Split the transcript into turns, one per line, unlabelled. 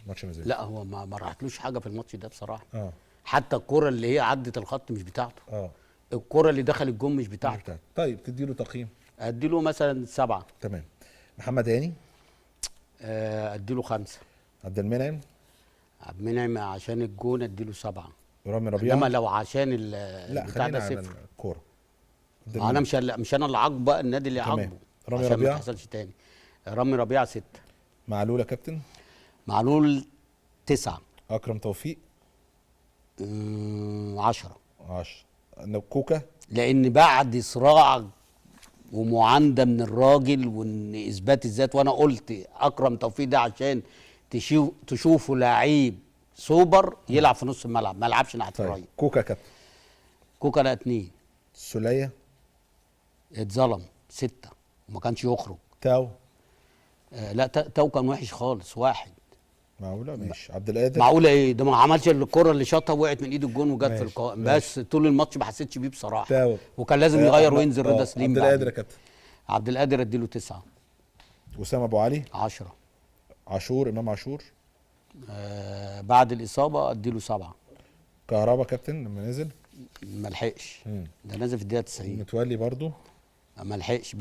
ماتش مزاج.
لا هو ما راحتلوش حاجه في الماتش ده بصراحه.
اه
حتى الكره اللي هي عدت الخط مش بتاعته.
اه
الكره اللي دخل الجون مش
مش
بتاعته.
بتاعته. طيب تديله تقييم؟
اديله مثلا 7.
تمام. محمد هاني؟
اديله 5.
عبد المنعم؟
عبد المنعم عشان الجون اديله 7.
رامي ربيعه؟
انما لو عشان
لا
البتاع
خلينا
ده
على
0.
الكوره.
انا مش انا اللي عاقبه بقى، النادي اللي
تمام.
عاقبه
رامي
عشان
ربيعة؟
ما تحصلش تاني. رامي ربيعه 6.
معلول يا كابتن؟
معلول 9.
اكرم توفيق؟
10.
10. كوكا؟
لان بعد صراع ومعانده من الراجل وان اثبات الذات، وانا قلت اكرم توفيق ده عشان تشوفه لعيب سوبر يلعب في نص الملعب، ما يلعبش ناحيه
طيب.
الراجل.
كوكا كابتن؟
كوكا لا 2.
سولية؟
اتظلم 6 وما كانش يخرج.
تاو؟
لا تاو كان وحش خالص 1.
معقوله؟ ماشي. عبد القادر؟
معقوله ايه ده؟ ما عملش الكره اللي شاطها وقعت من ايد الجون وجت في القائم،
ماشي.
بس طول الماتش ما حسيتش بيه بصراحه.
تاو.
وكان لازم يغير وينزل رضا سليم.
عبد القادر يا كابتن؟
عبد القادر اديله 9.
وسام ابو علي؟
10.
عاشور؟ امام عاشور؟
بعد الاصابه اديله 7.
كهربا كابتن لما نزل؟
ما لحقش. ده نزل في الدقيقه 90.
متولي برضو؟
ما لحقش.